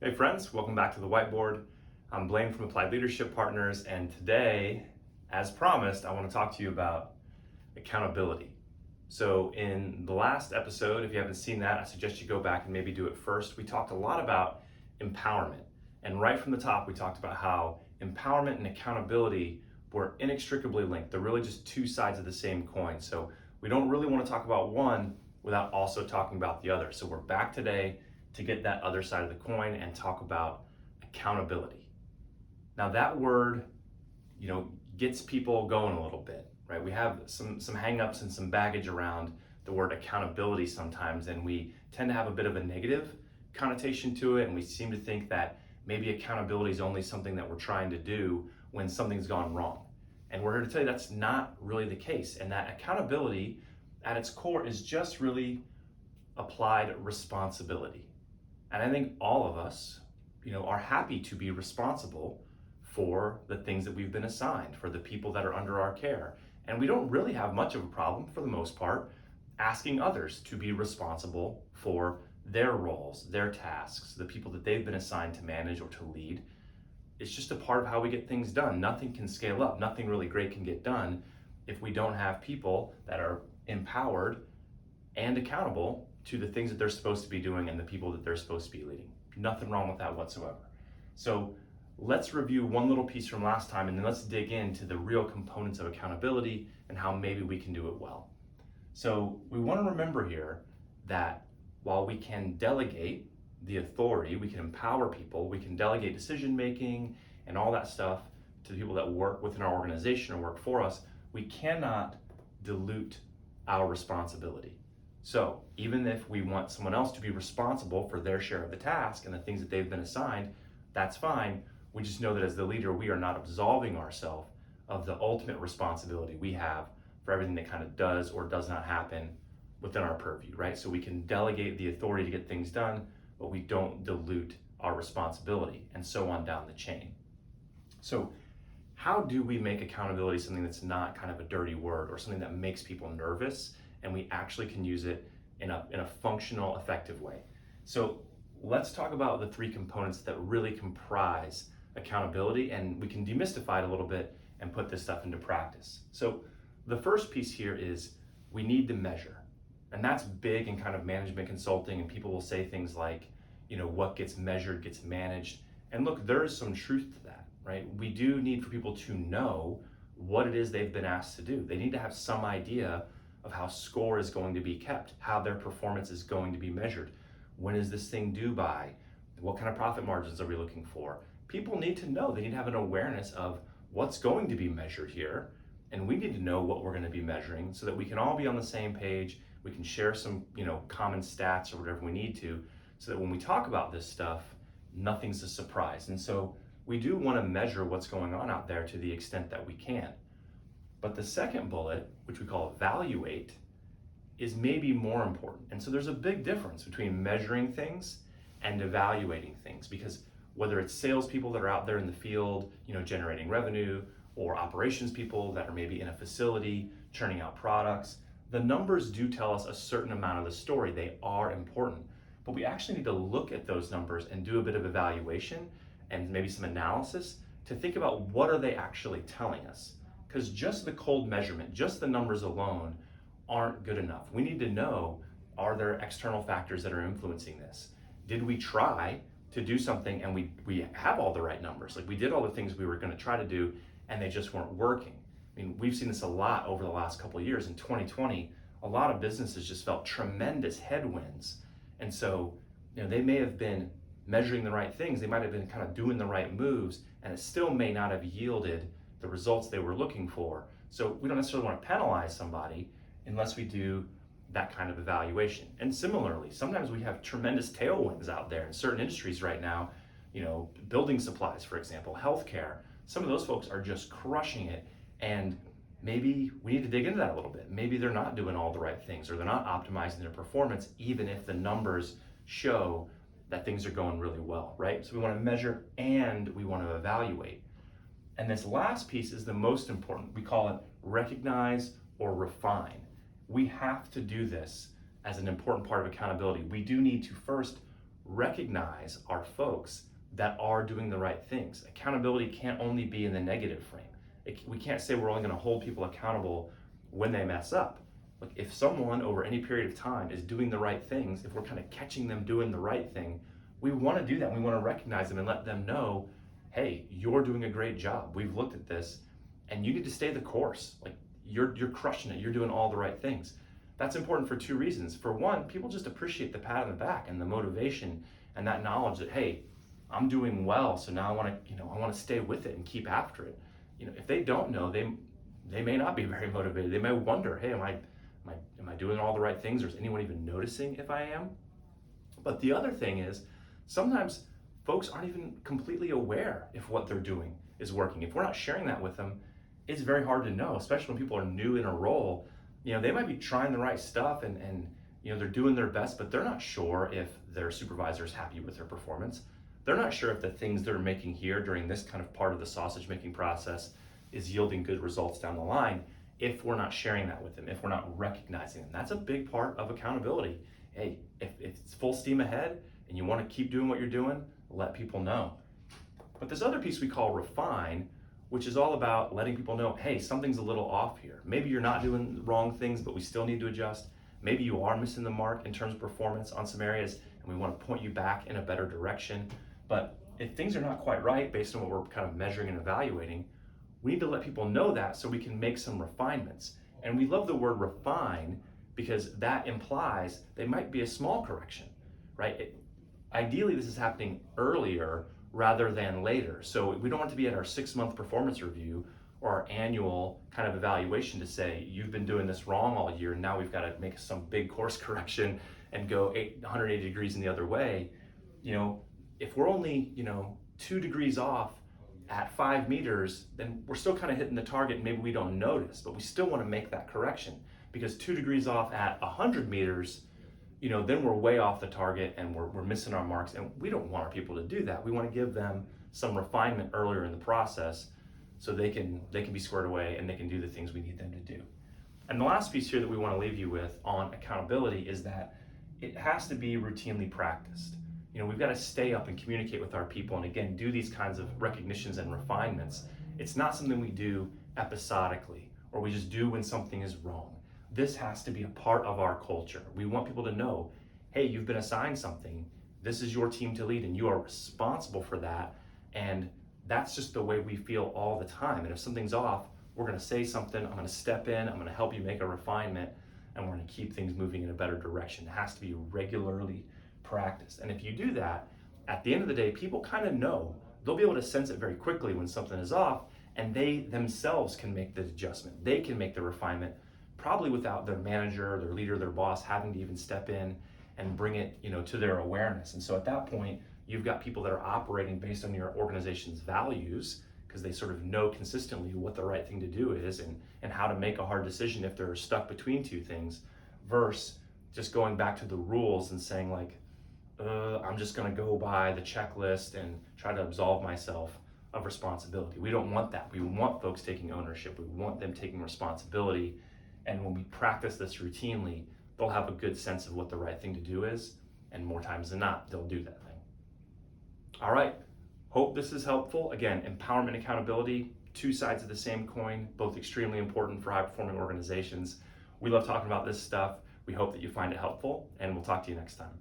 Hey friends, welcome back to the whiteboard. I'm Blaine from Applied Leadership Partners, and today, as promised, I want to talk to you about accountability. So in the last episode, if you haven't seen that, I suggest you go back and maybe do it first. We talked a lot about empowerment, and right from the top, we talked about how empowerment and accountability were inextricably linked. They're really just two sides of the same coin. So we don't really want to talk about one without also talking about the other. So we're back today to get that other side of the coin and talk about accountability. Now that word, gets people going a little bit, right? We have some hangups and some baggage around the word accountability sometimes, and we tend to have a bit of a negative connotation to it, and we seem to think that maybe accountability is only something that we're trying to do when something's gone wrong. And we're here to tell you that's not really the case, and that accountability at its core is just really applied responsibility. And I think all of us, are happy to be responsible for the things that we've been assigned, for the people that are under our care. And we don't really have much of a problem, for the most part, asking others to be responsible for their roles, their tasks, the people that they've been assigned to manage or to lead. It's just a part of how we get things done. Nothing can scale up. Nothing really great can get done if we don't have people that are empowered and accountable to the things that they're supposed to be doing and the people that they're supposed to be leading. Nothing wrong with that whatsoever. So let's review one little piece from last time, and then let's dig into the real components of accountability and how maybe we can do it well. So we want to remember here that while we can delegate the authority, we can empower people, we can delegate decision making and all that stuff to the people that work within our organization or work for us, we cannot dilute our responsibility. So even if we want someone else to be responsible for their share of the task and the things that they've been assigned, that's fine. We just know that as the leader, we are not absolving ourselves of the ultimate responsibility we have for everything that kind of does or does not happen within our purview, right? So we can delegate the authority to get things done, but we don't dilute our responsibility, and so on down the chain. So how do we make accountability something that's not kind of a dirty word or something that makes people nervous, and we actually can use it in a functional, effective way? So let's talk about the three components that really comprise accountability, and we can demystify it a little bit and put this stuff into practice. So the first piece here is we need to measure. And that's big in kind of management consulting, and people will say things like, what gets measured gets managed. And look, there is some truth to that, right? We do need for people to know what it is they've been asked to do. They need to have some idea of how score is going to be kept, how their performance is going to be measured. When is this thing due by? What kind of profit margins are we looking for? People need to know. They need to have an awareness of what's going to be measured here, and we need to know what we're going to be measuring so that we can all be on the same page. We can share some, common stats or whatever we need to, so that when we talk about this stuff, nothing's a surprise. And so we do want to measure what's going on out there to the extent that we can. But the second bullet, which we call evaluate, is maybe more important. And so there's a big difference between measuring things and evaluating things, because whether it's salespeople that are out there in the field, generating revenue, or operations people that are maybe in a facility churning out products, the numbers do tell us a certain amount of the story. They are important, but we actually need to look at those numbers and do a bit of evaluation and maybe some analysis to think about what are they actually telling us. Because just the cold measurement, just the numbers alone aren't good enough. We need to know, are there external factors that are influencing this? Did we try to do something and we have all the right numbers? Like we did all the things we were going to try to do and they just weren't working. I mean, we've seen this a lot over the last couple of years. In 2020, a lot of businesses just felt tremendous headwinds. And so, they may have been measuring the right things. They might have been kind of doing the right moves, and it still may not have yielded the results they were looking for. So we don't necessarily want to penalize somebody unless we do that kind of evaluation. And similarly, sometimes we have tremendous tailwinds out there in certain industries right now, building supplies, for example, healthcare. Some of those folks are just crushing it, and maybe we need to dig into that a little bit. Maybe they're not doing all the right things, or they're not optimizing their performance, even if the numbers show that things are going really well, right? So we want to measure and we want to evaluate. And this last piece is the most important. We call it recognize or refine. We have to do this as an important part of accountability. We do need to first recognize our folks that are doing the right things. Accountability can't only be in the negative frame. We can't say we're only going to hold people accountable when they mess up. Like if someone over any period of time is doing the right things, if we're kind of catching them doing the right thing, we want to do that. We want to recognize them and let them know, hey, you're doing a great job. We've looked at this and you need to stay the course. Like you're crushing it. You're doing all the right things. That's important for two reasons. For one, people just appreciate the pat on the back and the motivation and that knowledge that, hey, I'm doing well, so now I want to stay with it and keep after it. If they don't know, they may not be very motivated. They may wonder, hey, am I doing all the right things, or is anyone even noticing if I am? But the other thing is, sometimes folks aren't even completely aware if what they're doing is working. If we're not sharing that with them, it's very hard to know, especially when people are new in a role. They might be trying the right stuff and they're doing their best, but they're not sure if their supervisor is happy with their performance. They're not sure if the things they're making here during this kind of part of the sausage making process is yielding good results down the line if we're not sharing that with them, if we're not recognizing them. That's a big part of accountability. Hey, if it's full steam ahead and you want to keep doing what you're doing, let people know. But this other piece we call refine, which is all about letting people know, hey, something's a little off here. Maybe you're not doing the wrong things, but we still need to adjust. Maybe you are missing the mark in terms of performance on some areas, and we want to point you back in a better direction. But if things are not quite right based on what we're kind of measuring and evaluating, we need to let people know that so we can make some refinements. And we love the word refine because that implies they might be a small correction, right? Ideally, this is happening earlier rather than later. So we don't want to be at our 6-month performance review or our annual kind of evaluation to say, you've been doing this wrong all year, and now we've got to make some big course correction and go 180 degrees in the other way. If we're only, 2 degrees off at 5 meters, then we're still kind of hitting the target and maybe we don't notice, but we still want to make that correction, because 2 degrees off at 100 meters, then we're way off the target and we're missing our marks, and we don't want our people to do that. We want to give them some refinement earlier in the process so they can be squared away and they can do the things we need them to do. And the last piece here that we want to leave you with on accountability is that it has to be routinely practiced. We've got to stay up and communicate with our people and again, do these kinds of recognitions and refinements. It's not something we do episodically or we just do when something is wrong. This has to be a part of our culture. We want people to know, hey, you've been assigned something. This is your team to lead and you are responsible for that. And that's just the way we feel all the time. And if something's off, we're going to say something. I'm going to step in. I'm going to help you make a refinement, and we're going to keep things moving in a better direction. It has to be regularly practiced. And if you do that, at the end of the day, people kind of know. They'll be able to sense it very quickly when something is off, and they themselves can make the adjustment. They can make the refinement, probably without their manager, their leader, their boss having to even step in and bring it, to their awareness. And so at that point, you've got people that are operating based on your organization's values, because they sort of know consistently what the right thing to do is and how to make a hard decision if they're stuck between two things, versus just going back to the rules and saying like, I'm just going to go by the checklist and try to absolve myself of responsibility. We don't want that. We want folks taking ownership. We want them taking responsibility. And when we practice this routinely, they'll have a good sense of what the right thing to do is. And more times than not, they'll do that thing. All right. Hope this is helpful. Again, empowerment and accountability, two sides of the same coin, both extremely important for high-performing organizations. We love talking about this stuff. We hope that you find it helpful, and we'll talk to you next time.